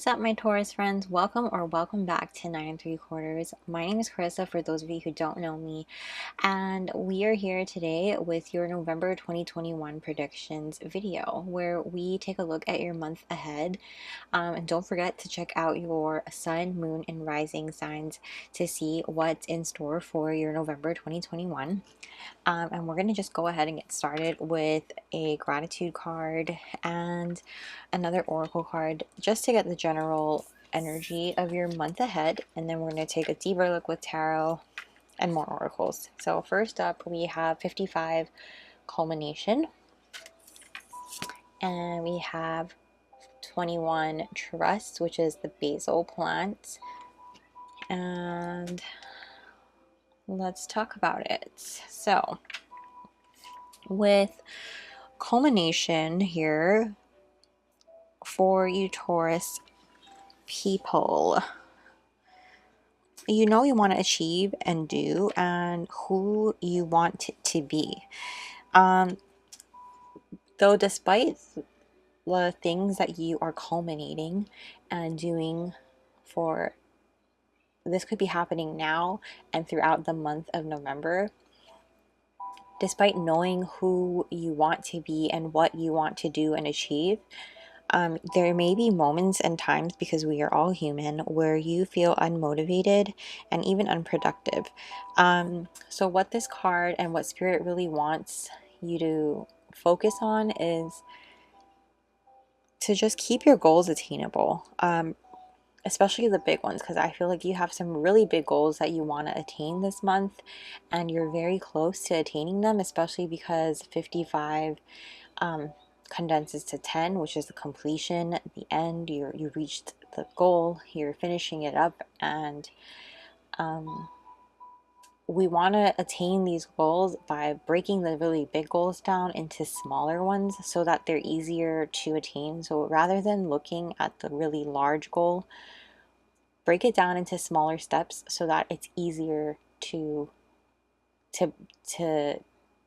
up, my Taurus friends? Welcome or welcome back to 9 3/4. My name is Carissa, for those of you who don't know me, and we are here today with your November 2021 predictions video, where we take a look at your month ahead. And don't forget to check out your sun, moon, and rising signs to see what's in store for your November 2021. And we're going to just go ahead and get started with a gratitude card and another oracle card just to get the general energy of your month ahead. And then we're going to take a deeper look with tarot and more oracles. So first up, we have 55, culmination, and we have 21, trust, which is the basil plant. And let's talk about it. So with culmination here for you Taurus people, you know you want to achieve and do and who you want to be. Though despite the things that you are culminating and doing, for this could be happening now and throughout the month of November, despite knowing who you want to be and what you want to do and achieve, there may be moments and times, because we are all human, where you feel unmotivated and even unproductive. So what this card and what Spirit really wants you to focus on is to just keep your goals attainable, especially the big ones, because I feel like you have some really big goals that you want to attain this month, and you're very close to attaining them, especially because 55 condenses to 10, which is the completion, the end. You reached the goal, you're finishing it up, and we want to attain these goals by breaking the really big goals down into smaller ones so that they're easier to attain. So rather than looking at the really large goal, break it down into smaller steps so that it's easier to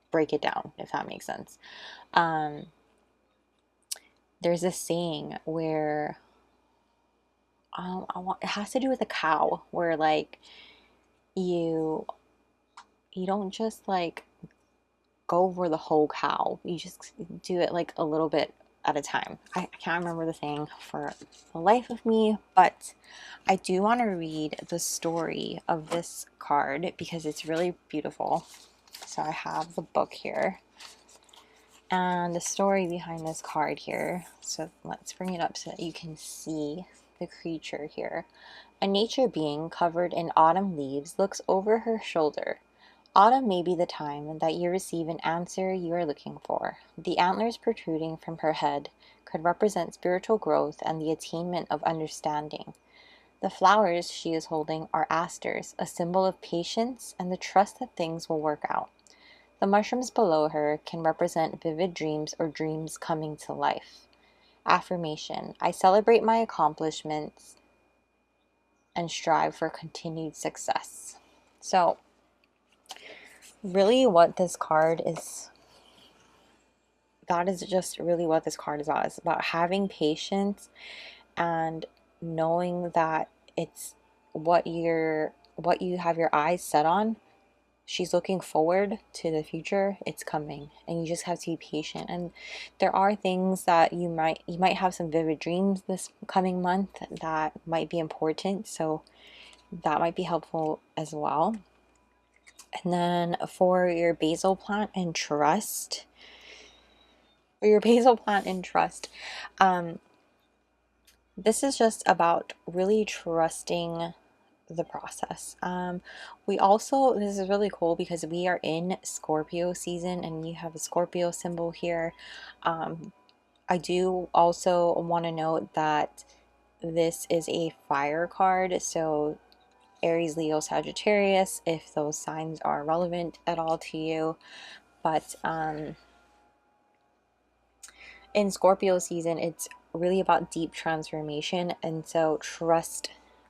break it down, if that makes sense. There's this saying where it has to do with a cow, where like you don't just like go over the whole cow, you just do it like a little bit at a time. I can't remember the saying for the life of me, but I do want to read the story of this card because it's really beautiful. So I have the book here and the story behind this card here. So let's bring it up so that you can see the creature here. A nature being covered in autumn leaves looks over her shoulder. Autumn may be the time that you receive an answer you are looking for. The antlers protruding from her head could represent spiritual growth and the attainment of understanding. The flowers she is holding are asters, a symbol of patience and the trust that things will work out. The mushrooms below her can represent vivid dreams or dreams coming to life. Affirmation: I celebrate my accomplishments and strive for continued success. So really what this card is, that is just really what this card is about. It's about having patience and knowing that it's what you have your eyes set on. She's looking forward to the future. It's coming, and you just have to be patient. And there are things that you might have some vivid dreams this coming month that might be important, so that might be helpful as well. And then for your basil plant and trust, this is just about really trusting the process. We also, this is really cool because we are in Scorpio season and you have a Scorpio symbol here. I do also want to note that this is a fire card, so Aries, Leo, Sagittarius, if those signs are relevant at all to you. But in Scorpio season, it's really about deep transformation, and so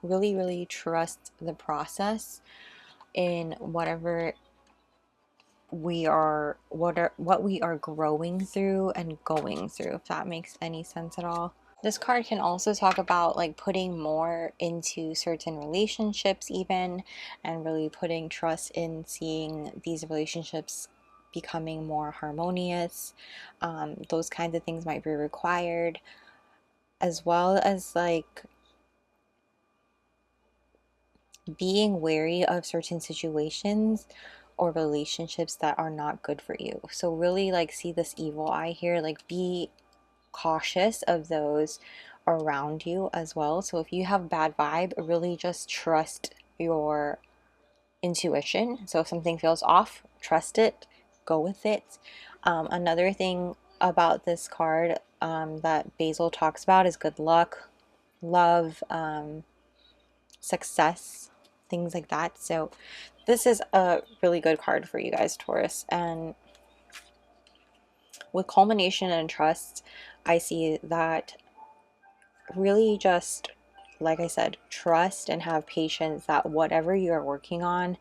really trust the process in whatever what we are growing through and going through, if that makes any sense at all. This card can also talk about like putting more into certain relationships even, and really putting trust in seeing these relationships becoming more harmonious. Those kinds of things might be required, as well as like being wary of certain situations or relationships that are not good for you. So really like see this evil eye here, like be cautious of those around you as well. So if you have bad vibe, really just trust your intuition. So if something feels off, trust it, go with it. Another thing about this card that Basil talks about is good luck, love, success, things like that. So this is a really good card for you guys, Taurus. And with culmination and trust, I see that really just, like I said, trust and have patience that whatever you're working on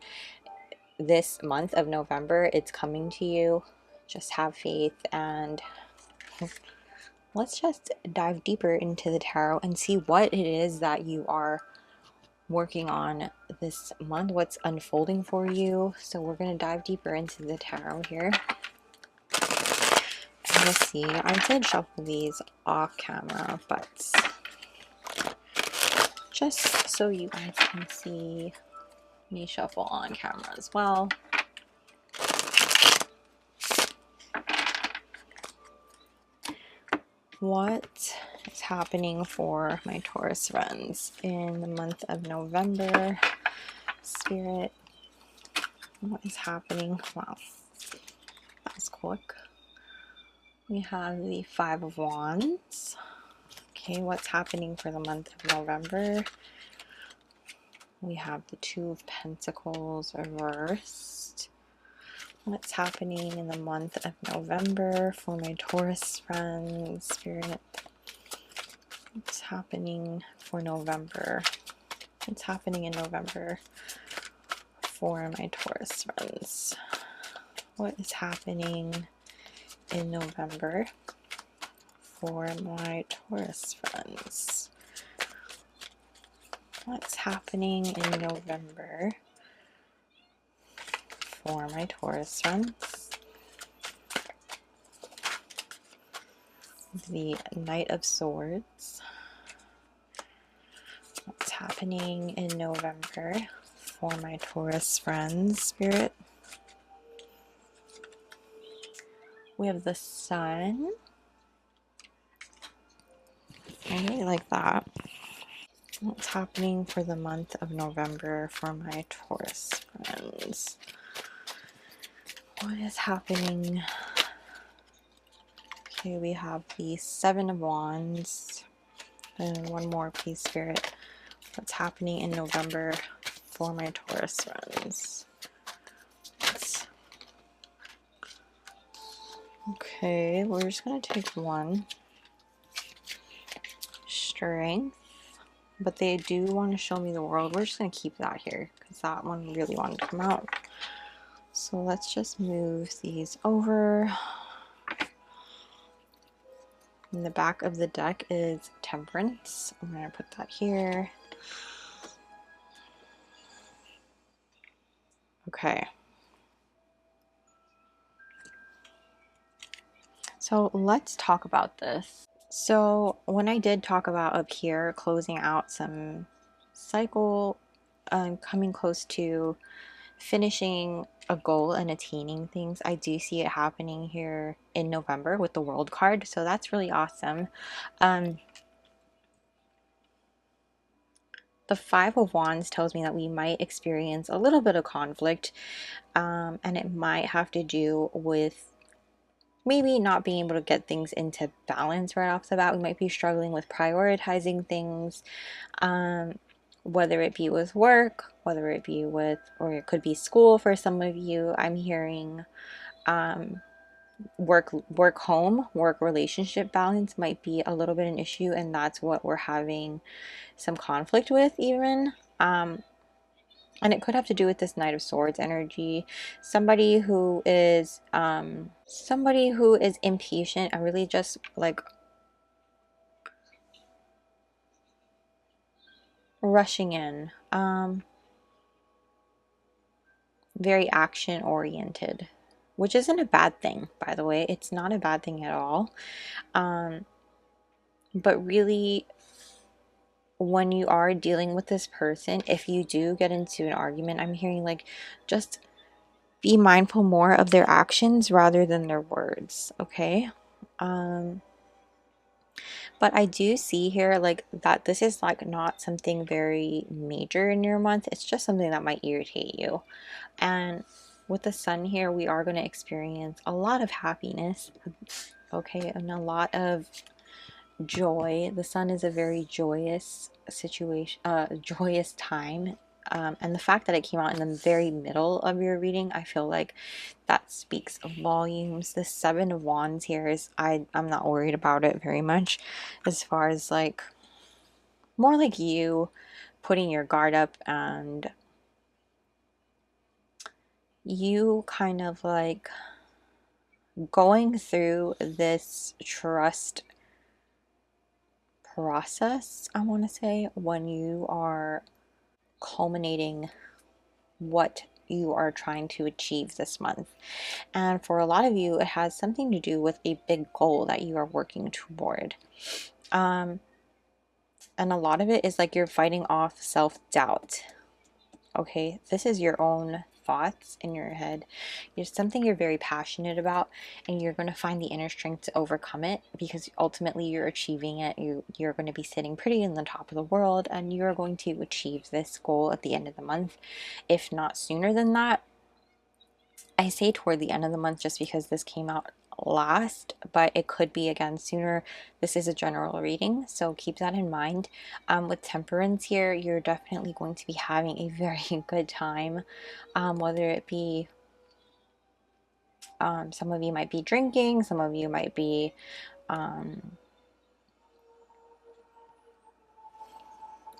this month of November, it's coming to you. Just have faith, and let's just dive deeper into the tarot and see what it is that you are working on this month, what's unfolding for you. So we're going to dive deeper into the tarot here. Let's see, I did shuffle these off camera, but just so you guys can see me shuffle on camera as well. What is happening for my Taurus friends in the month of November? Spirit, what is happening? Wow, that was quick. We have the Five of Wands. Okay, what's happening for the month of November? We have the Two of Pentacles reversed. What's happening in the month of November for my Taurus friends? Spirit, what's happening for November? What's happening in November for my Taurus friends? What is happening in November for my Taurus friends? What's happening in November for my Taurus friends? The Knight of Swords. What's happening in November for my Taurus friends, Spirit? We have the Sun. I really like that. What's happening for the month of November for my Taurus friends? What is happening? Okay, we have the Seven of Wands. And one more, please, Spirit. What's happening in November for my Taurus friends? Okay, we're just going to take one. Strength. But they do want to show me the world. We're just going to keep that here because that one really wanted to come out. So let's just move these over. In the back of the deck is Temperance. I'm going to put that here. Okay. So let's talk about this. So when I did talk about up here closing out some cycle, coming close to finishing a goal and attaining things, I do see it happening here in November with the World card. So that's really awesome. The Five of Wands tells me that we might experience a little bit of conflict, and it might have to do with maybe not being able to get things into balance right off the bat. We might be struggling with prioritizing things, whether it be with work, whether it be with, or it could be school for some of you. I'm hearing work home, work relationship balance might be a little bit an issue, and that's what we're having some conflict with even. And it could have to do with this Knight of Swords energy. Somebody who is impatient and really just like rushing in, very action oriented, which isn't a bad thing, by the way. It's not a bad thing at all. But really, when you are dealing with this person, if you do get into an argument, I'm hearing like just be mindful more of their actions rather than their words, okay? But I do see here like that this is like not something very major in your month. It's just something that might irritate you. And with the sun here, we are going to experience a lot of happiness, okay, and a lot of joy. The sun is a very joyous situation, joyous time. And the fact that it came out in the very middle of your reading, I feel like that speaks volumes. The Seven of Wands here is, I'm not worried about it very much, as far as like more like you putting your guard up and you kind of like going through this trust process, I want to say, when you are culminating what you are trying to achieve this month. And for a lot of you, it has something to do with a big goal that you are working toward. And a lot of it is like you're fighting off self-doubt. Okay, this is your own thoughts in your head. It's something you're very passionate about, and you're going to find the inner strength to overcome it, because ultimately you're achieving it. You're going to be sitting pretty in the top of the world, and you're going to achieve this goal at the end of the month, if not sooner than that. I say toward the end of the month just because this came out last, but it could be again sooner. This is a general reading, so keep that in mind. With temperance here, you're definitely going to be having a very good time, whether it be some of you might be drinking, some of you might be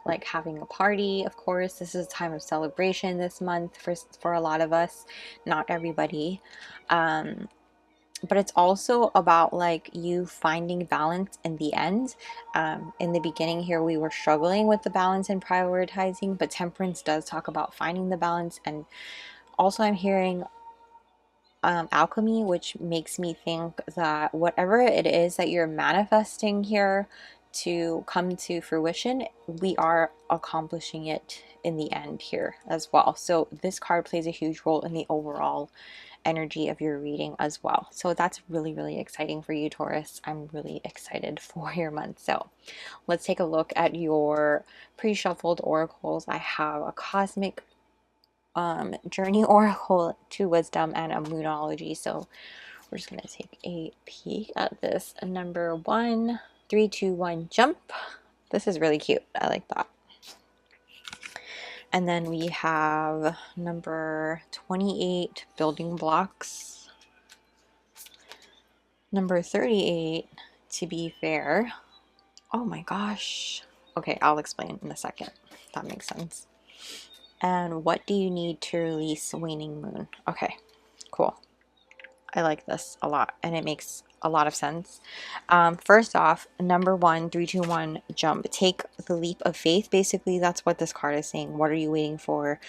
like having a party. Of course, this is a time of celebration this month for a lot of us, not everybody. But it's also about like you finding balance in the end. In the beginning here, we were struggling with the balance and prioritizing, but temperance does talk about finding the balance. And also I'm hearing alchemy, which makes me think that whatever it is that you're manifesting here to come to fruition, we are accomplishing it in the end here as well. So this card plays a huge role in the overall energy of your reading as well. So that's really, really exciting for you, Taurus. I'm really excited for your month. So let's take a look at your pre-shuffled oracles. I have a cosmic journey oracle, to wisdom, and a moonology. So we're just going to take a peek at this. Number 1, 3, 2, 1, jump. This is really cute. I like that. And then we have number 28, building blocks. Number 38, to be fair. Oh my gosh. Okay, I'll explain in a second. That makes sense. And what do you need to release waning moon? Okay, cool. I like this a lot, and it makes a lot of sense. First off, number 1, 3, 2, 1, jump. Take the leap of faith. Basically, that's what this card is saying. What are you waiting for?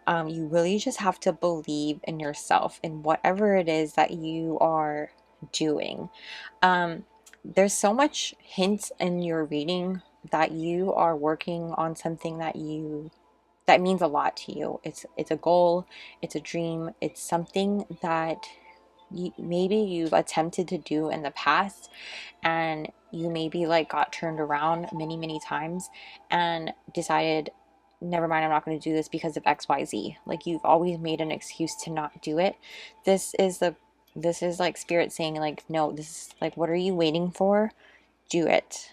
You really just have to believe in yourself, in whatever it is that you are doing. There's so much hints in your reading that you are working on something that means a lot to you. It's a goal, it's a dream, it's something that maybe you've attempted to do in the past, and you maybe like got turned around many times and decided, never mind, I'm not going to do this because of XYZ. Like, you've always made an excuse to not do it. This is like spirit saying like, no, this is like, what are you waiting for? Do it.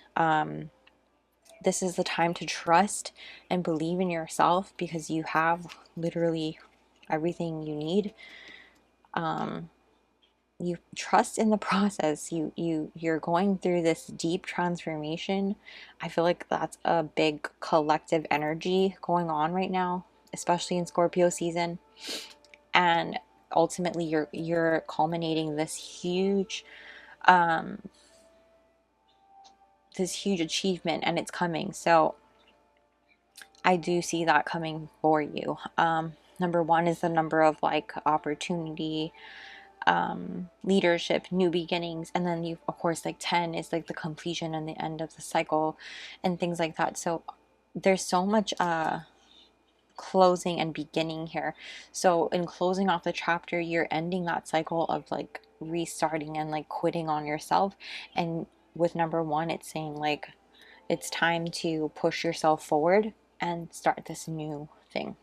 This is the time to trust and believe in yourself, because you have literally everything you need. You trust in the process. You're going through this deep transformation. I feel like that's a big collective energy going on right now, especially in Scorpio season. And ultimately you're culminating this huge achievement, and it's coming. So I do see that coming for you. Number one is the number of like opportunity, leadership, new beginnings, and then you, of course, like 10 is like the completion and the end of the cycle and things like that. So there's so much closing and beginning here. So in closing off the chapter, you're ending that cycle of like restarting and like quitting on yourself. And with number one, it's saying like it's time to push yourself forward and start this new thing.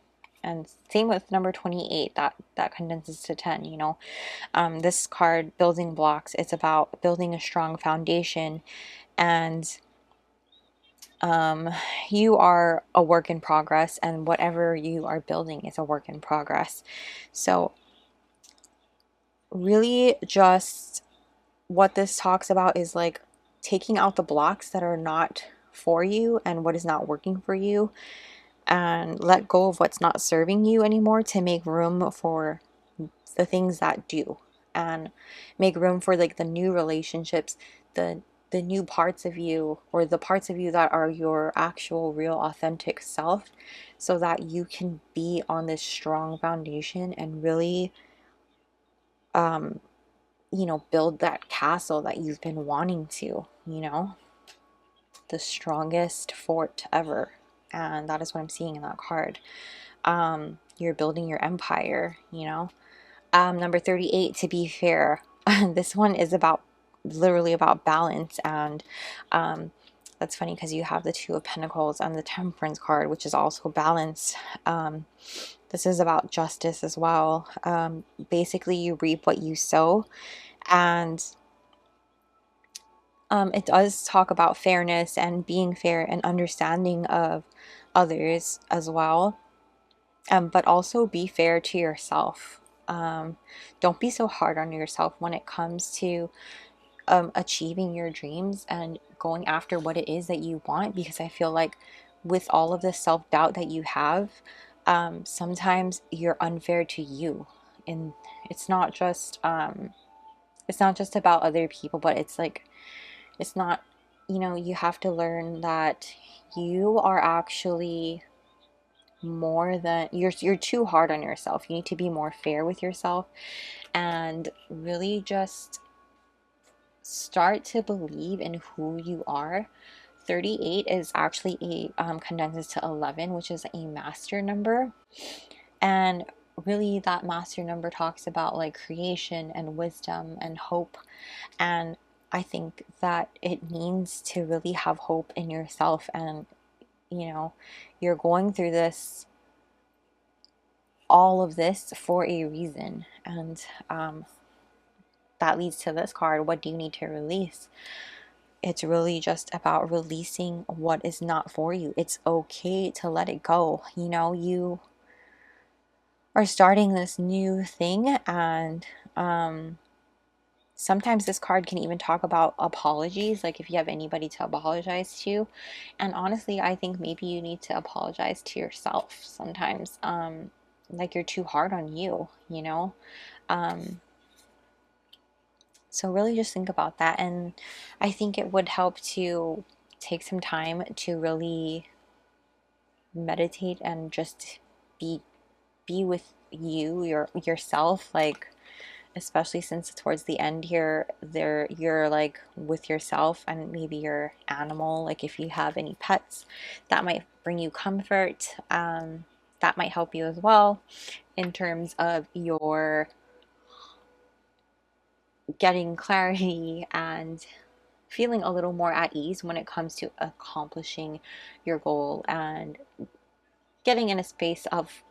And same with number 28, that condenses to 10, you know. This card, building blocks, it's about building a strong foundation. And you are a work in progress, and whatever you are building is a work in progress. So really just what this talks about is like taking out the blocks that are not for you and what is not working for you, and let go of what's not serving you anymore to make room for the things that do, and make room for like the new relationships, the new parts of you, or the parts of you that are your actual real authentic self, so that you can be on this strong foundation and really you know, build that castle that you've been wanting to, you know, the strongest fort ever. And that is what I'm seeing in that card. You're building your empire, you know. Number 38, to be fair. This one is about literally about balance. And that's funny because you have the Two of Pentacles and the Temperance card, which is also balance. This is about justice as well. Basically, you reap what you sow. And it does talk about fairness and being fair and understanding of others as well. But also be fair to yourself. Don't be so hard on yourself when it comes to achieving your dreams and going after what it is that you want, because I feel like with all of the self-doubt that you have, sometimes you're unfair to you. And it's not just about other people, but it's like, it's not, you know, you have to learn that you are actually more than, you're too hard on yourself. You need to be more fair with yourself and really just start to believe in who you are. 38 is actually a condenses to 11, which is a master number. And really that master number talks about like creation and wisdom and hope. And I think that it means to really have hope in yourself. And you know, you're going through this, all of this for a reason. And that leads to this card. What do you need to release? It's really just about releasing what is not for you. It's okay to let it go. You know, you are starting this new thing, and sometimes this card can even talk about apologies, like if you have anybody to apologize to. And honestly, I think maybe you need to apologize to yourself sometimes. Like you're too hard on you, you know? So really just think about that. And I think it would help to take some time to really meditate and just be with yourself, like especially since towards the end here, there you're like with yourself and maybe your animal, like if you have any pets, that might bring you comfort. That might help you as well in terms of your getting clarity and feeling a little more at ease when it comes to accomplishing your goal and getting in a space of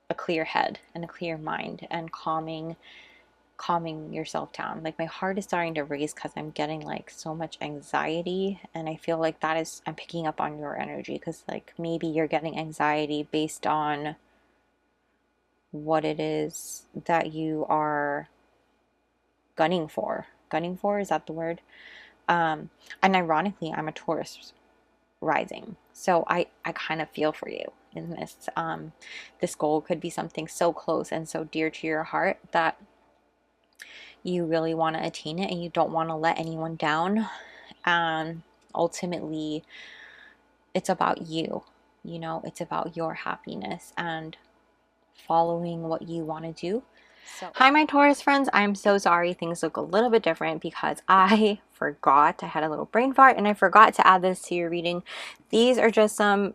a clear head and a clear mind and calming yourself down. Like my heart is starting to race because I'm getting like so much anxiety, and I feel like that is, I'm picking up on your energy, because like maybe you're getting anxiety based on what it is that you are gunning for. Gunning for, is that the word? And ironically, I'm a Taurus rising, so I kind of feel for you in this. This goal could be something so close and so dear to your heart that you really want to attain it and you don't want to let anyone down. Ultimately, it's about you. You know, it's about your happiness and following what you want to do. So, hi, my Taurus friends. I'm so sorry things look a little bit different because I forgot. I had a little brain fart and I forgot to add this to your reading. These are just some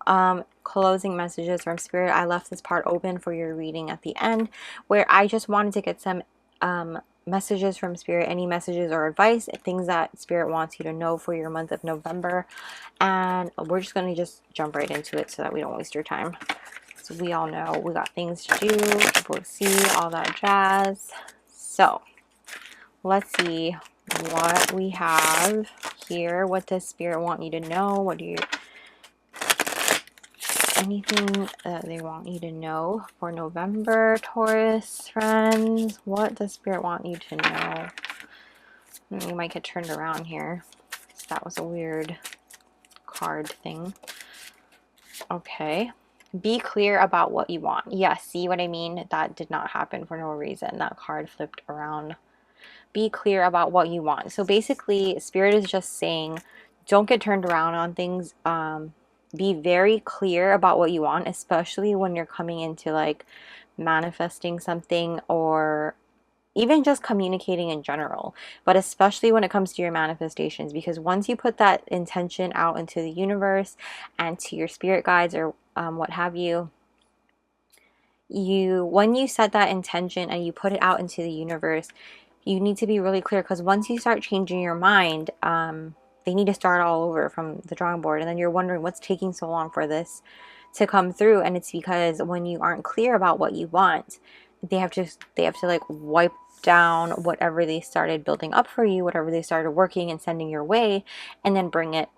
closing messages from Spirit. I left this part open for your reading at the end, where I just wanted to get some messages from Spirit, any messages or advice, things that Spirit wants you to know for your month of November. And we're just going to just jump right into it so that we don't waste your time. So we all know we got things to do, people to see, all that jazz. So let's see what we have here. What does Spirit want you to know? What do you, anything that they want you to know for November, Taurus friends? What does Spirit want you to know? You might get turned around here. That was a weird card thing. Okay. Be clear about what you want. Yeah, see what I mean? That did not happen for no reason. That card flipped around. Be clear about what you want. So basically, Spirit is just saying, don't get turned around on things. Be very clear about what you want, especially when you're coming into like manifesting something or even just communicating in general, but especially when it comes to your manifestations, because once you put that intention out into the universe and to your spirit guides or what have you, when you set that intention and you put it out into the universe, you need to be really clear, because once you start changing your mind, they need to start all over from the drawing board, and then you're wondering what's taking so long for this to come through. And it's because when you aren't clear about what you want, they have to like wipe down whatever they started building up for you, whatever they started working and sending your way, and then bring it,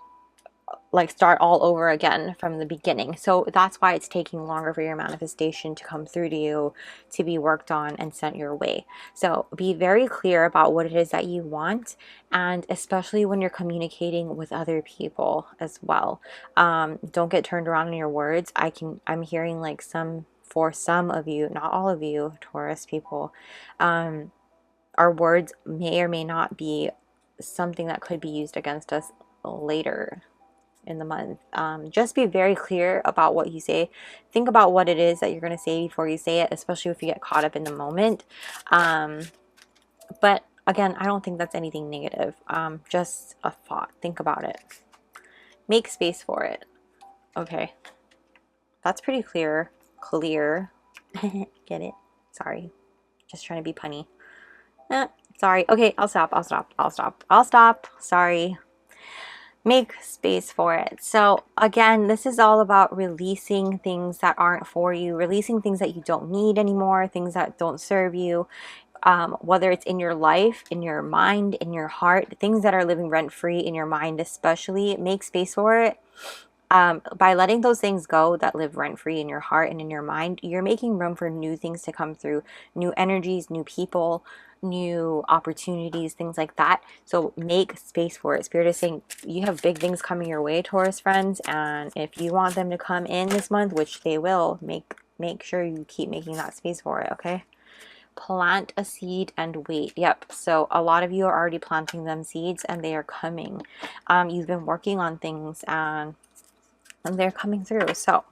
like, start all over again from the beginning. So that's why it's taking longer for your manifestation to come through to you, to be worked on and sent your way. So be very clear about what it is that you want, and especially when you're communicating with other people as well. Don't get turned around in your words. I'm hearing like for some of you, not all of you, Taurus people, our words may or may not be something that could be used against us later in the month. Just be very clear about what you say. Think about what it is that you're going to say before you say it, especially if you get caught up in the moment. But again, I don't think that's anything negative. Just a thought. Think about it. Make space for it. Okay. That's pretty clear. Clear. Get it? Sorry. Just trying to be punny. Sorry. Okay, I'll stop. Sorry. Make space for it. So again, this is all about releasing things that aren't for you, releasing things that you don't need anymore, things that don't serve you, whether it's in your life, in your mind, in your heart, things that are living rent-free in your mind especially. Make space for it. By letting those things go that live rent-free in your heart and in your mind, you're making room for new things to come through, new energies, new people, new opportunities, things like that. So make space for it. Spirit is saying you have big things coming your way, Taurus friends, and if you want them to come in this month, which they will, make sure you keep making that space for it, okay? Plant a seed and wait. Yep. So a lot of you are already planting them seeds and they are coming. You've been working on things and they're coming through. So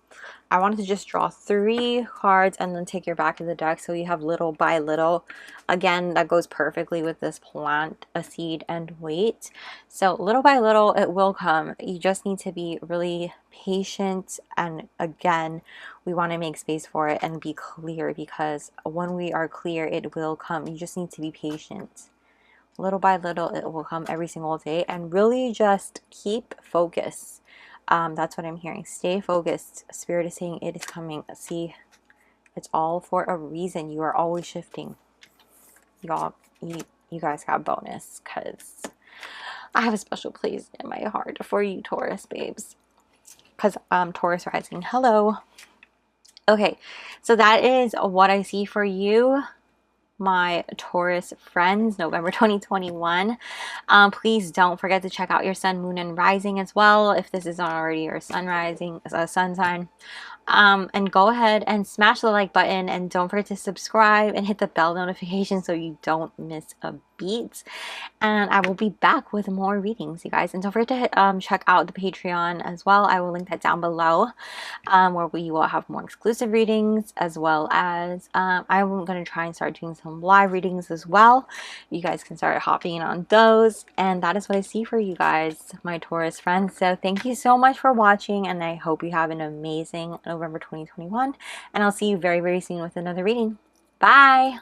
I wanted to just draw 3 cards and then take your back of the deck, so you have little by little. Again, that goes perfectly with this plant a seed and wait. So little by little it will come. You just need to be really patient, and again, we want to make space for it and be clear, because when we are clear, it will come. You just need to be patient. Little by little it will come every single day, and really just keep focus. That's what I'm hearing. Stay focused. Spirit is saying it is coming. See, it's all for a reason. You are always shifting. Y'all, you guys got bonus, because I have a special place in my heart for you, Taurus babes. Because Taurus rising. Hello. Okay, so that is what I see for you, my Taurus friends, November 2021. Please don't forget to check out your sun, moon, and rising as well, if this is not already your sun rising, sun sign. And go ahead and smash the like button, and don't forget to subscribe and hit the bell notification so you don't miss a beat. And I will be back with more readings, you guys. And don't forget to check out the Patreon as well. I will link that down below, where we will have more exclusive readings, as well as I'm going to try and start doing some live readings as well. You guys can start hopping in on those. And that is what I see for you guys, my Taurus friends. So thank you so much for watching, and I hope you have an amazing November 2021. And I'll see you very, very soon with another reading. Bye!